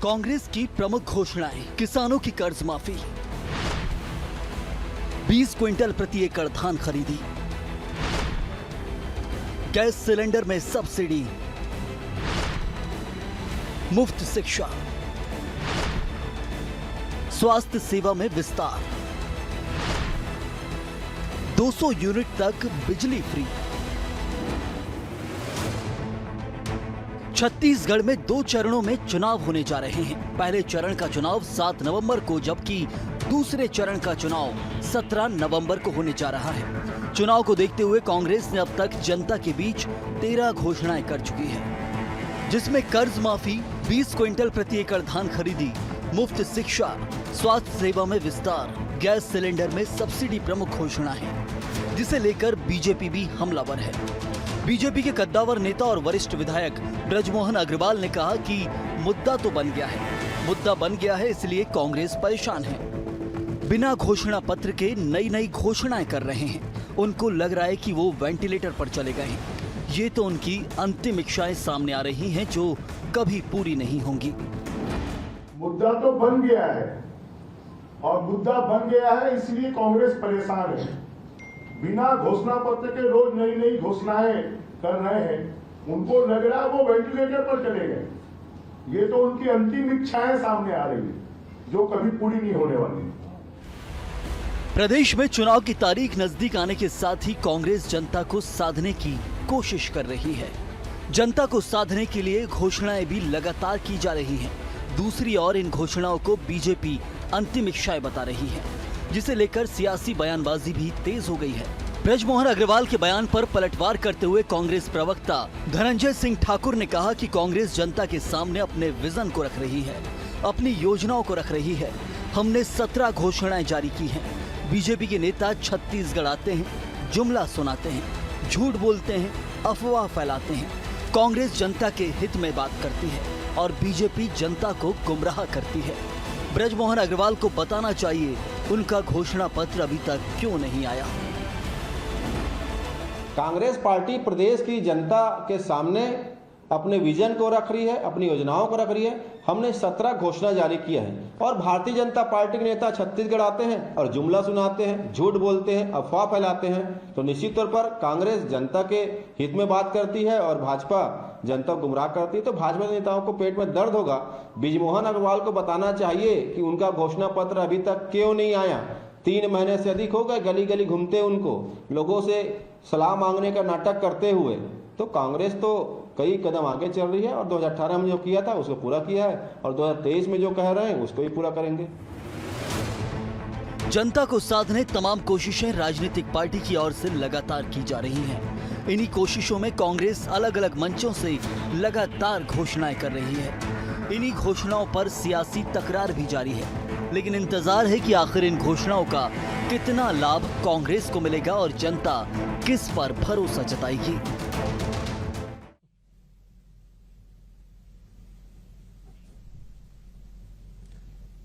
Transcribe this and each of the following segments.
कांग्रेस की प्रमुख घोषणाएं, किसानों की कर्ज माफी, 20 क्विंटल प्रति एकड़ धान खरीदी, गैस सिलेंडर में सब्सिडी, मुफ्त शिक्षा, स्वास्थ्य सेवा में विस्तार, 200 यूनिट तक बिजली फ्री। छत्तीसगढ़ में 2 चरणों में चुनाव होने जा रहे हैं। पहले चरण का चुनाव 7 नवंबर को, जबकि दूसरे चरण का चुनाव 17 नवंबर को होने जा रहा है। चुनाव को देखते हुए कांग्रेस ने अब तक जनता के बीच 13 घोषणाएं कर चुकी है, जिसमें कर्ज माफी, 20 क्विंटल प्रति एकड़ धान खरीदी, मुफ्त शिक्षा, स्वास्थ्य सेवा में विस्तार, गैस सिलेंडर में सब्सिडी प्रमुख घोषणा है, जिसे लेकर बीजेपी भी हमलावर है। बीजेपी के कद्दावर नेता और वरिष्ठ विधायक ब्रजमोहन अग्रवाल ने कहा कि मुद्दा तो बन गया है, इसलिए कांग्रेस परेशान है। बिना घोषणा पत्र के नई घोषणाएं कर रहे हैं। उनको लग रहा है कि वो वेंटिलेटर पर चले गए हैं। ये तो उनकी अंतिम इच्छाएं सामने आ रही हैं, जो कभी पूरी नहीं होंगी। मुद्दा तो बन गया है, और मुद्दा बन गया है इसलिए कांग्रेस परेशान है। बिना घोषणा पत्र के रोज नई घोषणाएं कर रहे हैं। उनको लग रहा है वो वेंटिलेटर पर चले गए। ये तो उनकी अंतिम इच्छाएं सामने आ रही है, जो कभी पूरी नहीं होने वाली। प्रदेश में चुनाव की तारीख नजदीक आने के साथ ही कांग्रेस जनता को साधने की कोशिश कर रही है। जनता को साधने के लिए घोषणाएं भी लगातार की जा रही हैं। दूसरी ओर इन घोषणाओं को बीजेपी अंतिम इच्छाएं बता रही है, जिसे लेकर सियासी बयानबाजी भी तेज हो गई है। ब्रजमोहन अग्रवाल के बयान पर पलटवार करते हुए कांग्रेस प्रवक्ता धनंजय सिंह ठाकुर ने कहा कि कांग्रेस जनता के सामने अपने विजन को रख रही है, अपनी योजनाओं को रख रही है। हमने 17 घोषणाएं जारी की हैं। बीजेपी के नेता छत्तीसगढ़ आते हैं, जुमला सुनाते हैं, झूठ बोलते हैं, अफवाह फैलाते हैं। कांग्रेस जनता के हित में बात करती है और बीजेपी जनता को गुमराह करती है। ब्रजमोहन अग्रवाल को बताना चाहिए उनका घोषणा पत्र अभी तक क्यों नहीं आया। कांग्रेस पार्टी प्रदेश की जनता के सामने अपने विजन को रख रही है, अपनी योजनाओं को रख रही है। हमने 17 घोषणा जारी किया है, और भारतीय जनता पार्टी के नेता छत्तीसगढ़ आते हैं और जुमला सुनाते हैं, झूठ बोलते हैं, अफवाह फैलाते हैं। तो निश्चित तौर पर कांग्रेस जनता के हित में बात करती है और भाजपा जनता को गुमराह करती है। तो भाजपा नेताओं को पेट में दर्द होगा। ब्रजमोहन अग्रवाल को बताना चाहिए कि उनका घोषणा पत्र अभी तक क्यों नहीं आया। 3 महीने से अधिक हो गए गली गली घूमते, उनको लोगों से सलाह मांगने का नाटक करते हुए। तो कांग्रेस तो कई कदम आगे चल रही है, और 2018 में जो किया था उसको पूरा किया है, और 2023 में जो कह रहे हैं उसको भी पूरा करेंगे। जनता को साधने तमाम कोशिशें राजनीतिक पार्टी की ओर से लगातार की जा रही हैं। इन्हीं कोशिशों में कांग्रेस अलग अलग मंचों से लगातार घोषणाएं कर रही है। इन्हीं घोषणाओं पर सियासी तकरार भी जारी है, लेकिन इंतजार है कि आखिर इन घोषणाओं का कितना लाभ कांग्रेस को मिलेगा और जनता किस पर भरोसा जताएगी।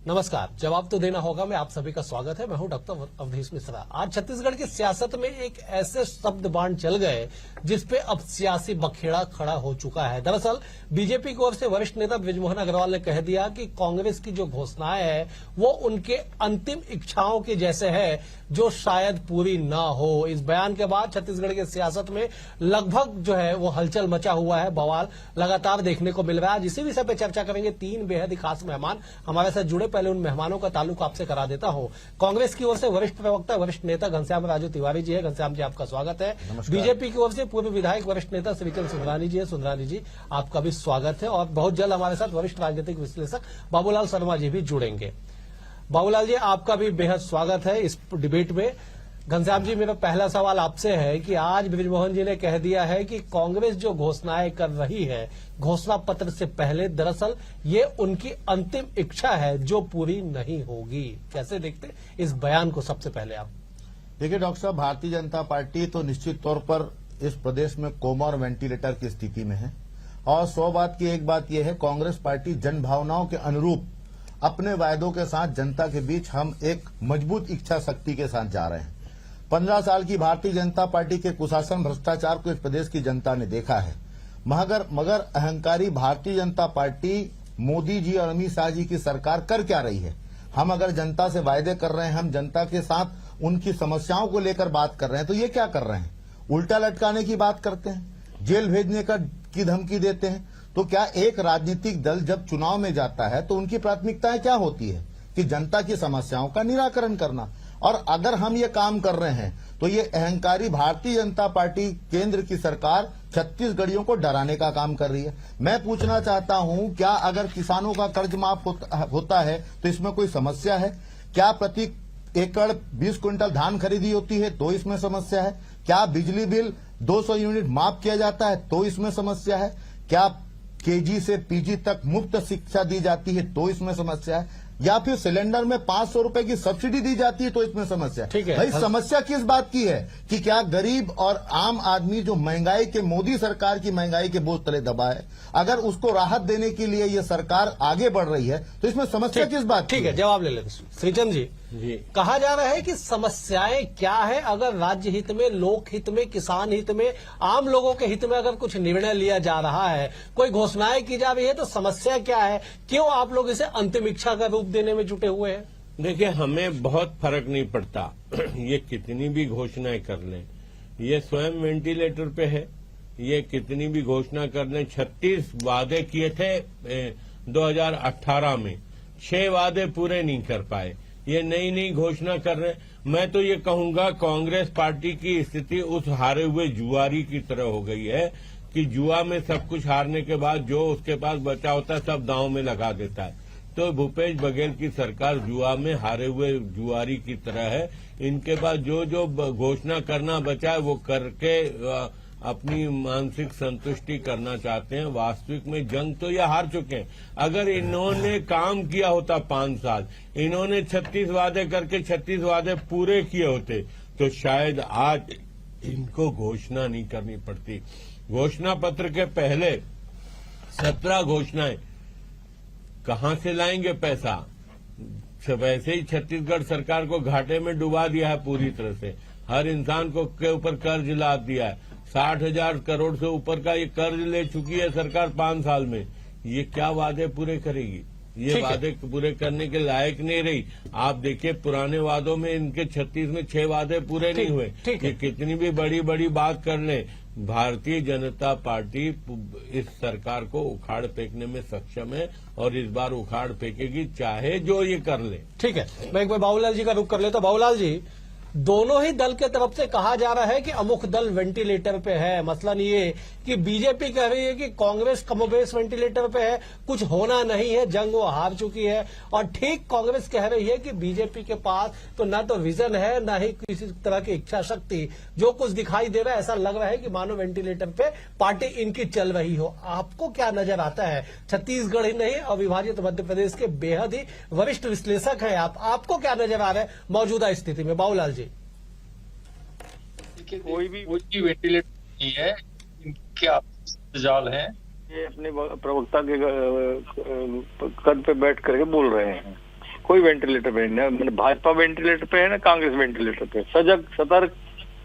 नमस्कार, जवाब तो देना होगा। मैं आप सभी का स्वागत है। मैं हूं डॉक्टर अवधेश मिश्रा। आज छत्तीसगढ़ की सियासत में एक ऐसे शब्द बाण चल गए जिसपे अब सियासी बखेड़ा खड़ा हो चुका है। दरअसल बीजेपी की ओर से वरिष्ठ नेता ब्रजमोहन अग्रवाल ने कह दिया कि कांग्रेस की जो घोषणाएं है वो उनके अंतिम इच्छाओं के जैसे है, जो शायद पूरी ना हो। इस बयान के बाद छत्तीसगढ़ की सियासत में लगभग जो है वो हलचल मचा हुआ है, बवाल लगातार देखने को मिल रहा है। इसी विषय पर चर्चा करेंगे। 3 बेहद ही खास मेहमान हमारे साथ जुड़े। पहले उन मेहमानों का ताल्लुक आपसे करा देता हूं। कांग्रेस की ओर से वरिष्ठ प्रवक्ता, वरिष्ठ नेता घनश्याम राजू तिवारी जी है। घनश्याम जी, आपका स्वागत है। बीजेपी की ओर से पूर्व विधायक, वरिष्ठ नेता श्रीचंद सुंदरानी जी है। सुंदरानी जी, आपका भी स्वागत है। और बहुत जल्द हमारे साथ वरिष्ठ राजनीतिक विश्लेषक बाबूलाल शर्मा जी भी जुड़ेंगे। बाबूलाल जी, आपका भी बेहद स्वागत है इस डिबेट में। घनश्याम जी, मेरा पहला सवाल आपसे है कि आज ब्रजमोहन जी ने कह दिया है कि कांग्रेस जो घोषणाएं कर रही है घोषणा पत्र से पहले, दरअसल ये उनकी अंतिम इच्छा है जो पूरी नहीं होगी। कैसे देखते इस बयान को? सबसे पहले आप देखिए डॉक्टर साहब, भारतीय जनता पार्टी तो निश्चित तौर पर इस प्रदेश में कोमा और वेंटिलेटर की स्थिति में है, और 100 बात की एक बात यह है, कांग्रेस पार्टी जन भावनाओं के अनुरूप अपने वायदों के साथ जनता के बीच हम एक मजबूत इच्छा शक्ति के साथ जा रहे हैं। 15 साल की भारतीय जनता पार्टी के कुशासन, भ्रष्टाचार को इस प्रदेश की जनता ने देखा है, मगर अहंकारी भारतीय जनता पार्टी मोदी जी और अमित शाह जी की सरकार कर क्या रही है। हम अगर जनता से वायदे कर रहे हैं, हम जनता के साथ उनकी समस्याओं को लेकर बात कर रहे हैं, तो ये क्या कर रहे हैं, उल्टा लटकाने की बात करते हैं, जेल भेजने की धमकी देते हैं। तो क्या एक राजनीतिक दल जब चुनाव में जाता है तो उनकी प्राथमिकताएं क्या होती है कि जनता की समस्याओं का निराकरण करना। और अगर हम ये काम कर रहे हैं तो ये अहंकारी भारतीय जनता पार्टी केंद्र की सरकार छत्तीसगढ़ियों को डराने का काम कर रही है। मैं पूछना चाहता हूं, क्या अगर किसानों का कर्ज माफ होता है तो इसमें कोई समस्या है? क्या प्रति एकड़ 20 क्विंटल धान खरीदी होती है तो इसमें समस्या है? क्या बिजली बिल 200 यूनिट माफ किया जाता है तो इसमें समस्या है? क्या केजी से पीजी तक मुफ्त शिक्षा दी जाती है तो इसमें समस्या है? या फिर सिलेंडर में 500 रुपए की सब्सिडी दी जाती है तो इसमें समस्या है? ठीक है भाई, समस्या किस बात की है कि क्या गरीब और आम आदमी जो महंगाई के, मोदी सरकार की महंगाई के बोझ तले दबा है, अगर उसको राहत देने के लिए ये सरकार आगे बढ़ रही है तो इसमें समस्या किस बात की है? ठीक है, जवाब ले लेते श्रीचंद जी। कहा जा रहा है कि समस्याएं क्या है, अगर राज्य हित में, लोक हित में, किसान हित में, आम लोगों के हित में अगर कुछ निर्णय लिया जा रहा है, कोई घोषणाएं की जा रही है, तो समस्या क्या है? क्यों आप लोग इसे अंतिम इच्छा का रूप देने में जुटे हुए हैं? देखिए, हमें बहुत फर्क नहीं पड़ता ये कितनी भी घोषणाएं कर लें, ये स्वयं वेंटिलेटर पे है, ये कितनी भी घोषणा कर लें। 36 वादे किए थे 2018 में, 6 वादे पूरे नहीं कर पाए, ये नई नई घोषणा कर रहे हैं। मैं तो ये कहूंगा कांग्रेस पार्टी की स्थिति उस हारे हुए जुआरी की तरह हो गई है कि जुआ में सब कुछ हारने के बाद जो उसके पास बचा होता है सब दांव में लगा देता है। तो भूपेश बघेल की सरकार जुआ में हारे हुए जुआरी की तरह है। इनके पास जो जो घोषणा करना बचा है वो करके अपनी मानसिक संतुष्टि करना चाहते हैं। वास्तविक में जंग तो ये हार चुके हैं। अगर इन्होंने काम किया होता 5 साल, इन्होंने 36 वादे करके 36 वादे पूरे किए होते तो शायद आज इनको घोषणा नहीं करनी पड़ती। घोषणा पत्र के पहले 17 घोषणाएं, कहां से लाएंगे पैसा? वैसे ही छत्तीसगढ़ सरकार को घाटे में डुबा दिया है पूरी तरह से। हर इंसान को के ऊपर कर्ज लाद दिया है। 60,000 करोड़ से ऊपर का ये कर्ज ले चुकी है सरकार 5 साल में। ये क्या वादे पूरे करेगी? ये वादे पूरे करने के लायक नहीं रही। आप देखिए, पुराने वादों में इनके 36 में 6 वादे पूरे नहीं हुए। ये कितनी भी बड़ी बड़ी बात कर ले, भारतीय जनता पार्टी इस सरकार को उखाड़ फेंकने में सक्षम है और इस बार उखाड़ फेंकेगी, चाहे जो ये कर ले। ठीक है, मैं एक बार बाबूलाल जी का रुख कर लेता। बाबूलाल जी, दोनों ही दल के तरफ से कहा जा रहा है कि अमुक दल वेंटिलेटर पे है। मसलन ये कि बीजेपी कह रही है कि कांग्रेस कमोबेश वेंटिलेटर पे है, कुछ होना नहीं है, जंग वो हार चुकी है। और ठीक कांग्रेस कह रही है कि बीजेपी के पास तो न तो विजन है, न ही किसी तरह की इच्छा शक्ति। जो कुछ दिखाई दे रहा है, ऐसा लग रहा है कि मानो वेंटिलेटर पे पार्टी इनकी चल रही हो। आपको क्या नजर आता है? छत्तीसगढ़ ही नहीं, अविभाजित मध्य प्रदेश के बेहद ही वरिष्ठ विश्लेषक हैं आप, आपको क्या नजर आ रहा है मौजूदा स्थिति में? बाबूलाल जी। कोई भी वेंटिलेटर नहीं है, इनके जाल हैं। ये अपने प्रवक्ता के कद पे बैठ करके बोल रहे हैं। कोई वेंटिलेटर पे नहीं है, मतलब भाजपा वेंटिलेटर पे है ना कांग्रेस वेंटिलेटर पे। सजग, सतर्क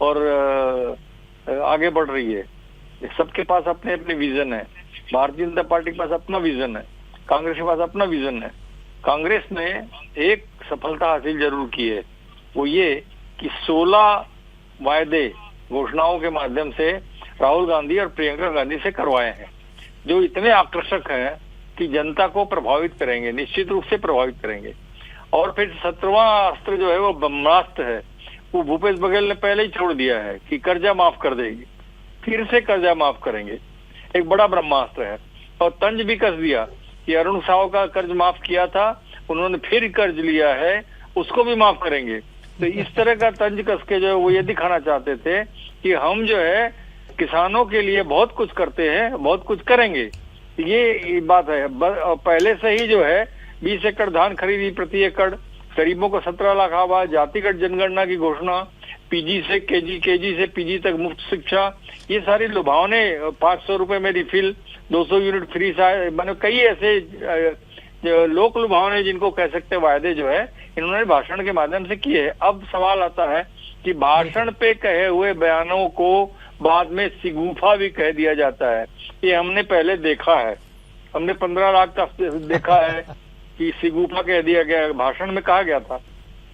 और आगे बढ़ रही है। सबके पास अपने अपने विजन है। भारतीय जनता पार्टी के पास अपना विजन है, कांग्रेस के पास अपना विजन है। कांग्रेस ने एक सफलता हासिल जरूर की है, वो ये कि 16 वायदे घोषणाओं के माध्यम से राहुल गांधी और प्रियंका गांधी से करवाए हैं, जो इतने आकर्षक हैं कि जनता को प्रभावित करेंगे, निश्चित रूप से प्रभावित करेंगे। और फिर 17वां अस्त्र जो है वो ब्रह्मास्त्र है, वो भूपेश बघेल ने पहले ही छोड़ दिया है कि कर्जा माफ कर देगी, फिर से कर्जा माफ करेंगे। एक बड़ा ब्रह्मास्त्र है। और तंज भी कस दिया कि अरुण साव का कर्ज माफ किया था, उन्होंने फिर कर्ज लिया है, उसको भी माफ करेंगे। तो इस तरह का तंज कस के जो है वो ये दिखाना चाहते थे कि हम जो है किसानों के लिए बहुत कुछ करते हैं, बहुत कुछ करेंगे। ये बात है। पहले से ही जो है 20 एकड़ धान खरीदी प्रति एकड़, गरीबों को 17 लाख आवास, जातिगत जनगणना की घोषणा, पीजी से केजी, केजी से पीजी तक मुफ्त शिक्षा, ये सारी लुभावने, 500 रुपए में रिफिल, 200 यूनिट फ्री, मैंने कई ऐसे लोक लुभावने जिनको कह सकते वायदे जो है इन्होंने भाषण के माध्यम से किए। अब सवाल आता है कि भाषण पे कहे हुए बयानों को बाद में सिगूफा भी कह दिया जाता है। ये हमने पहले देखा है। हमने 15 लाख का देखा है कि सिगुफा कह दिया गया, भाषण में कहा गया था।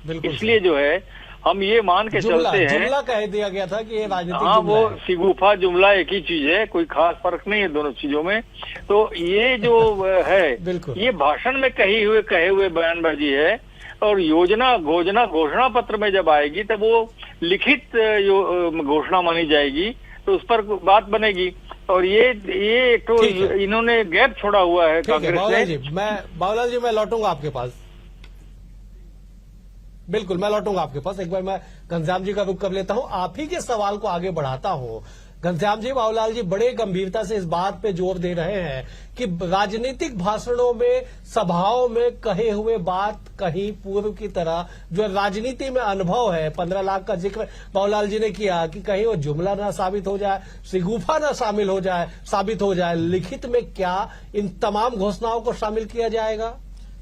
बिल्कुल। इसलिए जो है हम ये मान के चलते हैं, जुमला कह दिया गया था कि ये राजनीतिक हाँ, जुमला वो है। सिगुफा जुमला एक ही चीज है, कोई खास फर्क नहीं है दोनों चीजों में। तो ये जो है बिल्कुल। ये भाषण में कहे हुए बयानबाजी है, और घोषणा पत्र में जब आएगी तब वो लिखित घोषणा मानी जाएगी, तो उस पर बात बनेगी। और ये तो इन्होंने गैप छोड़ा हुआ है ठीक है कांग्रेस ने। बाबूलाल जी मैं लौटूंगा आपके पास, बिल्कुल मैं लौटूंगा आपके पास। एक बार मैं घनश्याम जी का रुख कर लेता हूं, आप ही के सवाल को आगे बढ़ाता हूं। घनश्याम जी, बाबूलाल जी बड़े गंभीरता से इस बात पे जोर दे रहे हैं कि राजनीतिक भाषणों में, सभाओं में कहे हुए बात कहीं पूर्व की तरह जो राजनीति में अनुभव है, 15 लाख का जिक्र बाबूलाल जी ने किया कि कहीं वो जुमला ना साबित हो जाए, सिगुफा ना साबित हो जाए। लिखित में क्या इन तमाम घोषणाओं को शामिल किया जाएगा?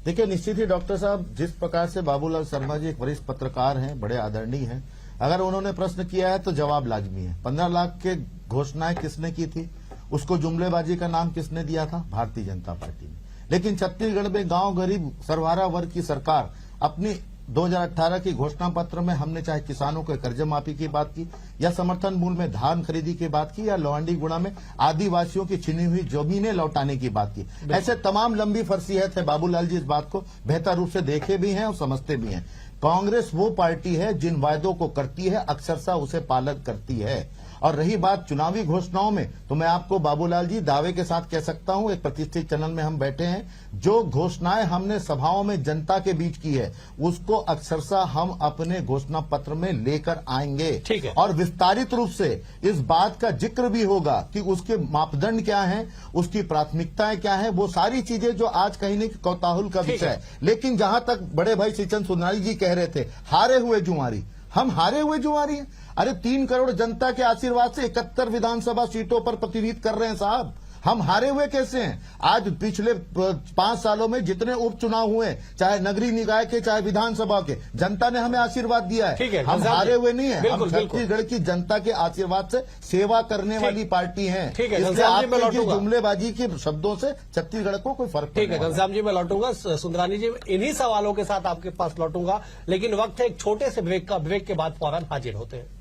देखिए, निश्चित ही डॉक्टर साहब, जिस प्रकार से बाबूलाल शर्मा जी एक वरिष्ठ पत्रकार हैं, बड़े आदरणीय हैं, अगर उन्होंने प्रश्न किया है तो जवाब लाजमी है। 15 लाख के घोषणाएं किसने की थी, उसको जुमलेबाजी का नाम किसने दिया था? भारतीय जनता पार्टी ने। लेकिन छत्तीसगढ़ में गांव गरीब सर्वहारा वर्ग की सरकार अपनी 2018 की घोषणा पत्र में हमने चाहे किसानों के कर्ज माफी की बात की, या समर्थन मूल्य में धान खरीदी की बात की, या लोहांडीगुड़ा में आदिवासियों की छिनी हुई जमीनें लौटाने की बात की, ऐसे तमाम लंबी फरसियत है। बाबूलाल जी इस बात को बेहतर रूप से देखे भी हैं और समझते भी हैं। कांग्रेस वो पार्टी है जिन वायदों को करती है अक्सरशः उसे पालन करती है। और रही बात चुनावी घोषणाओं में, तो मैं आपको बाबूलाल जी दावे के साथ कह सकता हूं, एक प्रतिष्ठित चैनल में हम बैठे हैं, जो घोषणाएं हमने सभाओं में जनता के बीच की है उसको अक्सरशः हम अपने घोषणा पत्र में लेकर आएंगे। ठीक है। और विस्तारित रूप से इस बात का जिक्र भी होगा कि उसके मापदंड क्या हैं, उसकी प्राथमिकताएं क्या हैं, वो सारी चीजें जो आज कहीं नहीं कौतूहल का विषय है। लेकिन जहां तक बड़े भाई श्रीचंद सुनारी जी कह रहे थे, हारे हुए जुआरी, हम हारे हुए जुआरी हैं। अरे 3 करोड़ जनता के आशीर्वाद से 71 विधानसभा सीटों पर प्रतिनिधित्व कर रहे हैं साहब, हम हारे हुए कैसे हैं? आज पिछले 5 सालों में जितने उपचुनाव हुए, चाहे नगरीय निकाय के चाहे विधानसभा के, जनता ने हमें आशीर्वाद दिया है। हम हारे हुए नहीं है, हम छत्तीसगढ़ की जनता के आशीर्वाद से सेवा करने वाली पार्टी है। इसलिए आपके जुमलेबाजी के शब्दों से छत्तीसगढ़ को कोई फर्क ठीक है। घनश्याम जी मैं लौटूंगा, सुंदरानी जी इन्हीं सवालों के साथ आपके पास लौटूंगा, लेकिन वक्त है एक छोटे से ब्रेक का। ब्रेक के बाद फौरन हाजिर होते हैं।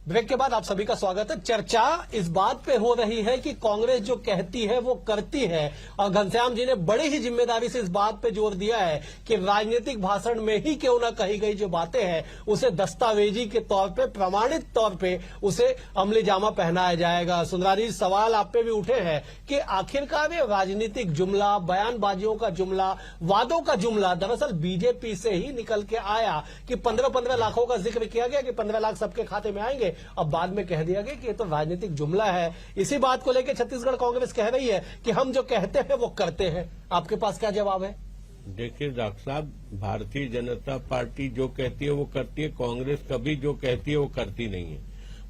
ब्रेक के बाद आप सभी का स्वागत है। चर्चा इस बात पे हो रही है कि कांग्रेस जो कहती है वो करती है, और घनश्याम जी ने बड़ी ही जिम्मेदारी से इस बात पे जोर दिया है कि राजनीतिक भाषण में ही क्यों ना कही गई जो बातें हैं उसे दस्तावेजी के तौर पे, प्रमाणित तौर पे उसे अमली जामा पहनाया जाएगा। सुंदरानी, सवाल आप पे भी उठे हैं कि आखिरकार ये राजनीतिक जुमला, बयानबाजियों का जुमला, वादों का जुमला दरअसल बीजेपी से ही निकल के आया कि 15-15 लाखों का जिक्र किया गया कि 15 लाख सबके खाते में आएंगे, अब बाद में कह दिया गया कि ये तो राजनीतिक जुमला है। इसी बात को लेकर छत्तीसगढ़ कांग्रेस कह रही है कि हम जो कहते हैं वो करते हैं। आपके पास क्या जवाब है? देखिए डॉक्टर साहब, भारतीय जनता पार्टी जो कहती है वो करती है, कांग्रेस कभी जो कहती है वो करती नहीं है।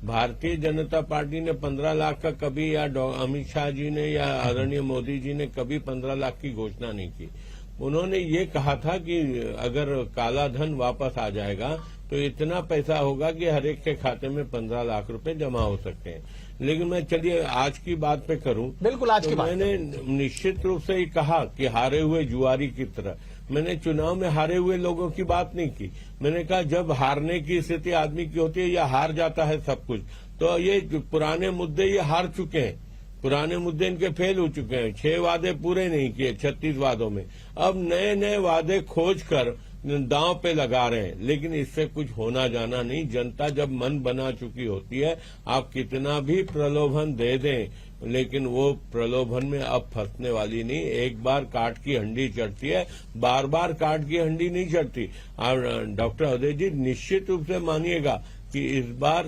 भारतीय जनता पार्टी ने 15 लाख का कभी, या अमित शाह जी ने या आदरणीय मोदी जी ने कभी 15 लाख की घोषणा नहीं की। उन्होंने ये कहा था कि अगर काला धन वापस आ जाएगा तो इतना पैसा होगा कि हर एक के खाते में 15 लाख रुपए जमा हो सकते हैं। लेकिन मैं चलिए आज की बात पे करूं। बिल्कुल आज की बात। मैंने निश्चित रूप से ही कहा कि हारे हुए जुआरी की तरह, मैंने चुनाव में हारे हुए लोगों की बात नहीं की। मैंने कहा जब हारने की स्थिति आदमी की होती है या हार जाता है सब कुछ, तो ये पुराने मुद्दे ये हार चुके हैं, पुराने मुद्दे इनके फेल हो चुके हैं। 6 वादे पूरे नहीं किए 36 वादों में, अब नए नए वादे खोज कर दांव पे लगा रहे हैं। लेकिन इससे कुछ होना जाना नहीं। जनता जब मन बना चुकी होती है, आप कितना भी प्रलोभन दे दें, लेकिन वो प्रलोभन में अब फंसने वाली नहीं। एक बार काट की हंडी चढ़ती है, बार बार काट की हंडी नहीं चढ़ती। और डॉक्टर अजय जी निश्चित रूप से मानिएगा कि इस बार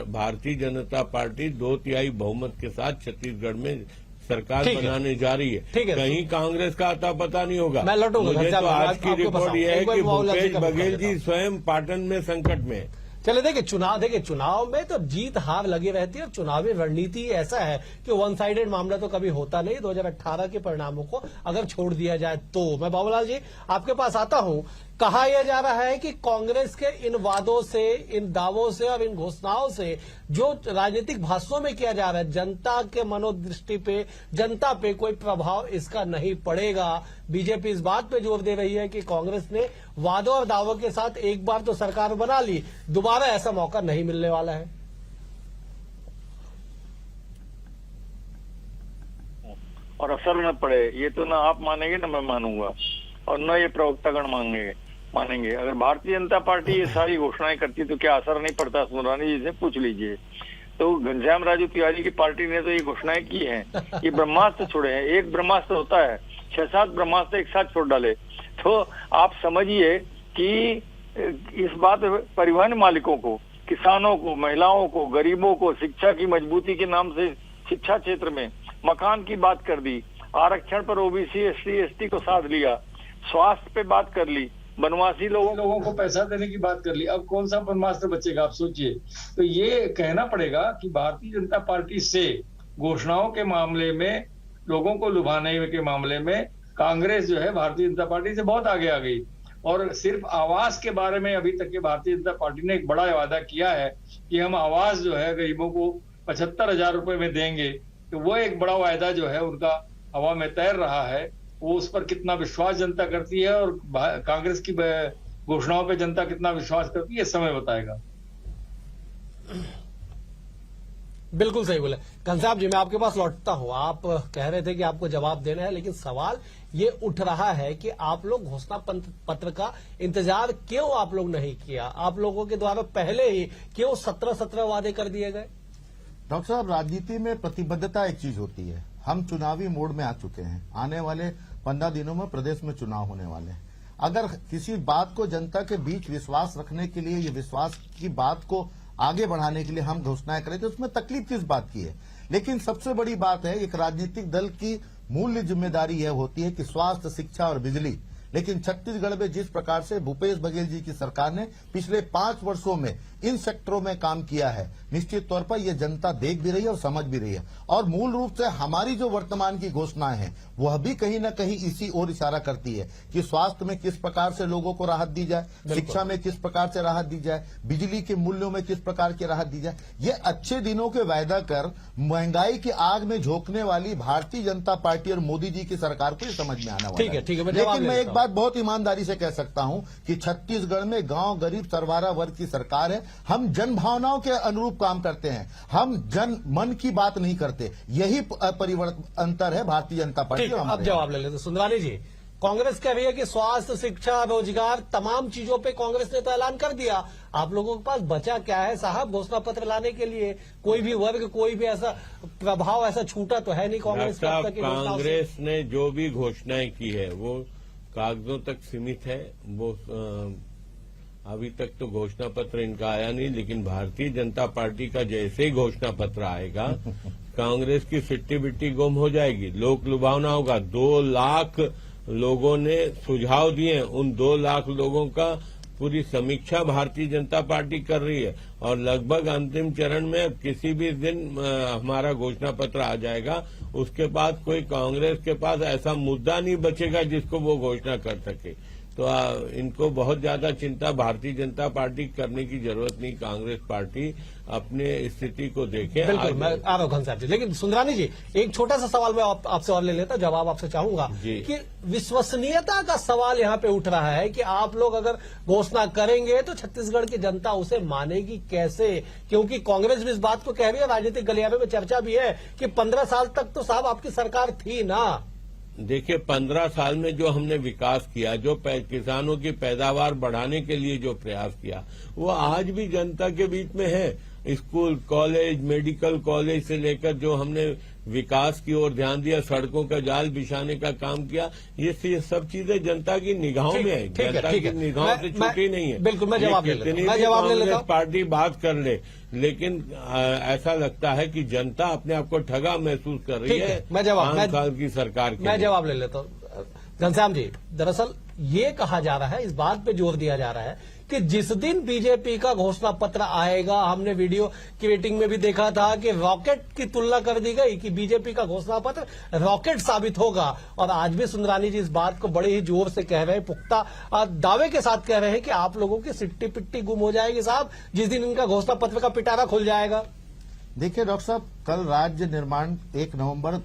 भारतीय जनता पार्टी 2/3 बहुमत के साथ छत्तीसगढ़ में सरकार बनाने जा रही है। कहीं कांग्रेस का अता पता नहीं होगा। मैं लौटूंगा। मुझे तो आज की रिपोर्ट यह है कि भूपेश बघेल जी स्वयं पाटन में संकट में है। चले देखिए चुनाव में तो जीत हार लगी रहती है, और चुनावी रणनीति ऐसा है कि वन साइडेड मामला तो कभी होता नहीं। 2018 के परिणामों को अगर छोड़ दिया जाए तो। मैं बाबूलाल जी आपके पास आता हूं कहा यह जा रहा है कि कांग्रेस के इन वादों से, इन दावों से और इन घोषणाओं से जो राजनीतिक भाषणों में किया जा रहा है, जनता के मनोदृष्टि पे, जनता पे कोई प्रभाव इसका नहीं पड़ेगा। बीजेपी इस बात पे जोर दे रही है कि कांग्रेस ने वादों और दावों के साथ एक बार तो सरकार बना ली, दोबारा ऐसा मौका नहीं मिलने वाला है। और असर न पड़े, ये तो ना आप मानेंगे ना मैं मानूंगा, और न ये प्रवक्तागण मानेंगे। अगर भारतीय जनता पार्टी ये सारी घोषणाएं करती तो क्या असर नहीं पड़ता? सुंदरानी जी से पूछ लीजिए। तो घनश्याम राजू तिवारी की पार्टी ने तो ये घोषणाएं की हैं, ये ब्रह्मास्त्र छोड़े हैं। एक ब्रह्मास्त्र होता है, 6-7 ब्रह्मास्त्र एक साथ छोड़ डाले। तो आप समझिए कि इस बात परिवहन मालिकों को, किसानों को, महिलाओं को, गरीबों को, शिक्षा की मजबूती के नाम से शिक्षा क्षेत्र में मकान की बात कर दी, आरक्षण पर ओबीसी SC/ST को साध लिया, स्वास्थ्य पे बात कर ली, वनवासी लोगों को पैसा देने की बात कर ली। अब कौन सा ब्रह्मास्त्र बचेगा, आप सोचिए। तो ये कहना पड़ेगा कि भारतीय जनता पार्टी से घोषणाओं के मामले में, लोगों को लुभाने के मामले में कांग्रेस जो है भारतीय जनता पार्टी से बहुत आगे आ गई। और सिर्फ आवास के बारे में अभी तक के भारतीय जनता पार्टी ने एक बड़ा वादा किया है कि हम आवास जो है गरीबों को 75,000 रुपए में देंगे। तो वो एक बड़ा वायदा जो है उनका हवा में तैर रहा है। वो उस पर कितना विश्वास जनता करती है और कांग्रेस की घोषणाओं पे जनता कितना विश्वास करती है, समय बताएगा। बिल्कुल सही बोले घनश्याम जी। मैं आपके पास लौटता हूं। आप कह रहे थे कि आपको जवाब देना है, लेकिन सवाल ये उठ रहा है कि आप लोग घोषणा पत्र का इंतजार क्यों आप लोग नहीं किया? आप लोगों के द्वारा पहले ही क्यों 17 वादे कर दिए गए? डॉक्टर साहब, राजनीति में प्रतिबद्धता एक चीज होती है। हम चुनावी मोड में आ चुके हैं। आने वाले 15 दिनों में प्रदेश में चुनाव होने वाले हैं। अगर किसी बात को जनता के बीच विश्वास रखने के लिए, ये विश्वास की बात को आगे बढ़ाने के लिए हम घोषणाएं करें तो उसमें तकलीफ किस बात की है? लेकिन सबसे बड़ी बात है, एक राजनीतिक दल की मूल्य जिम्मेदारी यह होती है कि स्वास्थ्य, शिक्षा और बिजली। लेकिन छत्तीसगढ़ में जिस प्रकार से भूपेश बघेल जी की सरकार ने पिछले 5 वर्षों में इन सेक्टरों में काम किया है, निश्चित तौर पर यह जनता देख भी रही है और समझ भी रही है। और मूल रूप से हमारी जो वर्तमान की घोषणाएं हैं वह भी कहीं न कहीं इसी ओर इशारा करती है कि स्वास्थ्य में किस प्रकार से लोगों को राहत दी जाए, शिक्षा में किस प्रकार से राहत दी जाए, बिजली के मूल्यों में किस प्रकार की राहत दी जाए। ये अच्छे दिनों के वायदा कर महंगाई की आग में झोंकने वाली भारतीय जनता पार्टी और मोदी जी की सरकार को समझ में आना वाला है। लेकिन मैं एक बात बहुत ईमानदारी से कह सकता हूं कि छत्तीसगढ़ में गांव गरीब सरवारा वर्ग की सरकार है। हम जन भावनाओं के अनुरूप काम करते हैं, हम जन मन की बात नहीं करते। यही परिवर्तन अंतर है भारतीय जनता पार्टी और हमारे। अब जवाब ले लेते सुंदरानी जी। कांग्रेस कह रही है कि स्वास्थ्य, शिक्षा, रोजगार, तमाम चीजों पे कांग्रेस ने तो ऐलान कर दिया। आप लोगों के पास बचा क्या है साहब घोषणा पत्र लाने के लिए? कोई भी वर्ग, कोई भी ऐसा प्रभाव ऐसा छूटा तो है नहीं कांग्रेस का। कांग्रेस ने जो भी घोषणाएं की है वो कागजों तक सीमित है। वो अभी तक तो घोषणा पत्र इनका आया नहीं, लेकिन भारतीय जनता पार्टी का जैसे ही घोषणा पत्र आएगा कांग्रेस की सिट्टी बिट्टी गुम हो जाएगी, लोक लुभावना होगा। 2 लाख लोगों ने सुझाव दिए, उन 2 लाख लोगों का पूरी समीक्षा भारतीय जनता पार्टी कर रही है और लगभग अंतिम चरण में किसी भी दिन हमारा घोषणा पत्र आ जाएगा। उसके बाद कोई कांग्रेस के पास ऐसा मुद्दा नहीं बचेगा जिसको वो घोषणा कर सके। तो इनको बहुत ज्यादा चिंता भारतीय जनता पार्टी करने की जरूरत नहीं। कांग्रेस पार्टी अपने स्थिति को देखे। बिल्कुल, मैं आ रहा हूं घनश्याम जी। लेकिन सुंदरानी जी, एक छोटा सा सवाल मैं आपसे और ले लेता, जवाब आपसे चाहूंगा कि विश्वसनीयता का सवाल यहाँ पे उठ रहा है कि आप लोग अगर घोषणा करेंगे तो छत्तीसगढ़ की जनता उसे मानेगी कैसे? क्योंकि कांग्रेस भी इस बात को कह रही है, राजनीतिक गलियारों में चर्चा भी है कि 15 साल तक तो साहब आपकी सरकार थी ना। देखिए, 15 साल में जो हमने विकास किया, जो किसानों की पैदावार बढ़ाने के लिए जो प्रयास किया, वो आज भी जनता के बीच में है। स्कूल, कॉलेज, मेडिकल कॉलेज से लेकर जो हमने विकास की ओर ध्यान दिया, सड़कों का जाल बिछाने का काम किया, ये सब चीजें जनता की निगाहों में है। जनता की निगाहों से छूटी नहीं है। बिल्कुल, मैं जवाब ले लेता हूं। कांग्रेस पार्टी बात कर ले, लेकिन ऐसा लगता है कि जनता अपने आप को ठगा महसूस कर रही है 5 साल की सरकार के। मैं जवाब ले लेता हूं घनश्याम जी। दरअसल ये कहा जा रहा है, इस बात पे जोर दिया जा रहा है कि जिस दिन बीजेपी का घोषणा पत्र आएगा, हमने वीडियो की रेटिंग में भी देखा था कि रॉकेट की तुलना कर दी गई कि बीजेपी का घोषणा पत्र रॉकेट साबित होगा। और आज भी सुंदरानी जी इस बात को बड़े ही जोर से कह रहे हैं, पुख्ता दावे के साथ कह रहे हैं कि आप लोगों की सिट्टी पिट्टी गुम हो जाएगी साहब जिस दिन इनका घोषणा पत्र का पिटारा खुल जाएगा। देखिए डॉक्टर साहब, कल राज्य निर्माण 1 नवंबर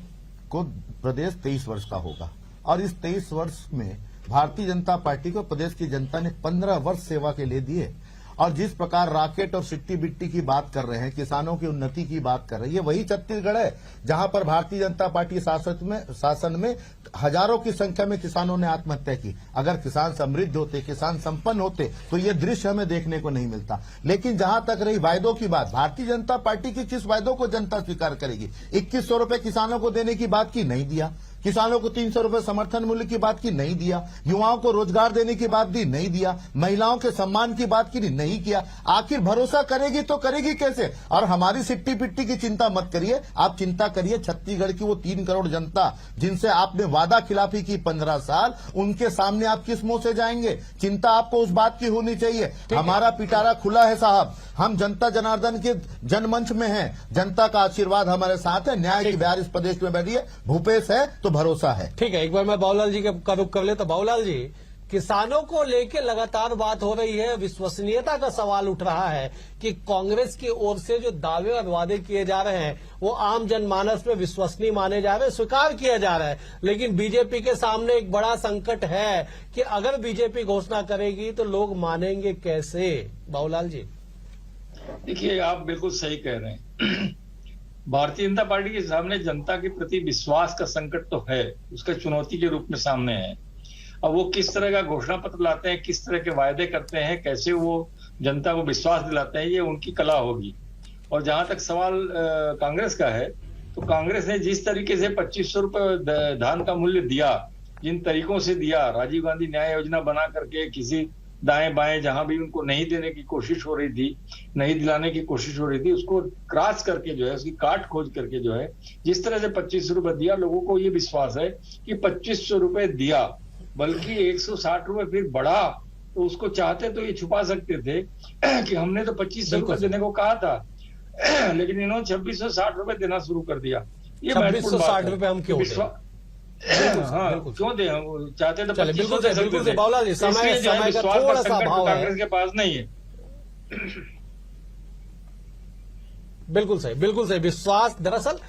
को प्रदेश 23 वर्ष का होगा और इस 23 वर्ष में भारतीय जनता पार्टी को प्रदेश की जनता ने 15 वर्ष सेवा के लिए दिए। और जिस प्रकार राकेट और सिट्टी बिट्टी की बात कर रहे हैं, किसानों की उन्नति की बात कर रहे हैं, ये वही छत्तीसगढ़ है जहां पर भारतीय जनता पार्टी शासन में हजारों की संख्या में किसानों ने आत्महत्या की। अगर किसान समृद्ध होते, किसान संपन्न होते तो ये दृश्य हमें देखने को नहीं मिलता। लेकिन जहां तक रही वायदों की बात, भारतीय जनता पार्टी की किस वायदों को जनता स्वीकार करेगी? 2100 रुपए किसानों को देने की बात की, नहीं दिया। किसानों को 300 रुपए समर्थन मूल्य की बात की, नहीं दिया। युवाओं को रोजगार देने की बात दी, नहीं दिया। महिलाओं के सम्मान की बात की, नहीं किया। आखिर भरोसा करेगी तो करेगी कैसे? और हमारी सिट्टी पिट्टी की चिंता मत करिए, आप चिंता करिए छत्तीसगढ़ की वो 3 करोड़ जनता जिनसे आपने वादा खिलाफी की 15 साल, उनके सामने आप किस मुंह से जाएंगे? चिंता आपको उस बात की होनी चाहिए। हमारा पिटारा खुला है साहब, हम जनता जनार्दन के जनमंच में हैं, जनता का आशीर्वाद हमारे साथ है, न्याय की बहार इस प्रदेश में बैठी है, भूपेश है तो भरोसा है। ठीक है, एक बार मैं बाबूलाल जी का रुख कर ले। तो बाबूलाल जी, किसानों को लेकर लगातार बात हो रही है, विश्वसनीयता का सवाल उठ रहा है कि कांग्रेस की ओर से जो दावे और वादे किए जा रहे हैं वो आम जनमानस में विश्वसनीय माने जा रहे हैं, स्वीकार किया जा रहा है। लेकिन बीजेपी के सामने एक बड़ा संकट है कि अगर बीजेपी घोषणा करेगी तो लोग मानेंगे कैसे? बाबूलाल जी, देखिए, आप बिल्कुल सही कह रहे हैं। भारतीय जनता पार्टी के सामने जनता के प्रति विश्वास का संकट तो है, उसका चुनौती के रूप में सामने है। अब वो किस तरह का घोषणा पत्र लाते हैं, किस तरह के वायदे करते हैं, कैसे वो जनता को विश्वास दिलाते हैं, ये उनकी कला होगी। और जहां तक सवाल कांग्रेस का है, तो कांग्रेस ने जिस तरीके से 2500 रुपए धान का मूल्य दिया, जिन तरीकों से दिया, राजीव गांधी न्याय योजना बना करके किसी दाएं बाएं जहां भी उनको नहीं देने की कोशिश हो रही थी, नहीं दिलाने की कोशिश हो रही थी, उसको क्रॉस करके जो है, उसकी काट खोज करके जो है, जिस तरह से 2500 रुपए दिया, लोगों को ये विश्वास है कि 2500 रुपए दिया, बल्कि 160 रुपए फिर बढ़ा, तो उसको चाहते तो ये छुपा सकते थे कि हमने तो 2500 रुपए देने को कहा था, लेकिन इन्होंने 2660 रुपए देना शुरू कर दिया। ये 2660 रुपए हम क्यों दें? हाँ, क्यों दे? हम चाहते तो 2500 दे सकते थे। बाबूलाल जी, समय का थोड़ा सा अभाव है, कांग्रेस के पास नहीं है। बिल्कुल सही, बिल्कुल सही। विश्वास, दरअसल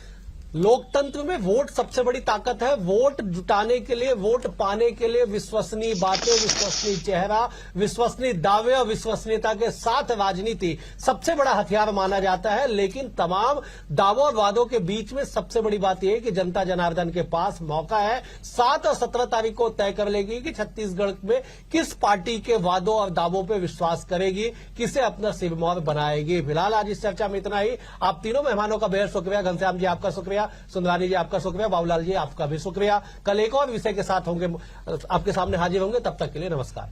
लोकतंत्र में वोट सबसे बड़ी ताकत है। वोट जुटाने के लिए, वोट पाने के लिए विश्वसनीय बातें, विश्वसनीय चेहरा, विश्वसनीय दावे और विश्वसनीयता के साथ राजनीति सबसे बड़ा हथियार माना जाता है। लेकिन तमाम दावों और वादों के बीच में सबसे बड़ी बात यह है कि जनता जनार्दन के पास मौका है, 7 और 17 तारीख को तय कर लेगी कि छत्तीसगढ़ में किस पार्टी के वादों और दावों पर विश्वास करेगी, किसे अपना सिरमौर बनाएगी। फिलहाल आज इस चर्चा में इतना ही। आप तीनों मेहमानों का बेहद शुक्रिया। घनश्याम जी आपका शुक्रिया, सुंदरानी जी आपका शुक्रिया, बाबूलाल जी आपका भी शुक्रिया। कल एक और विषय के साथ होंगे, आपके सामने हाजिर होंगे। तब तक के लिए नमस्कार।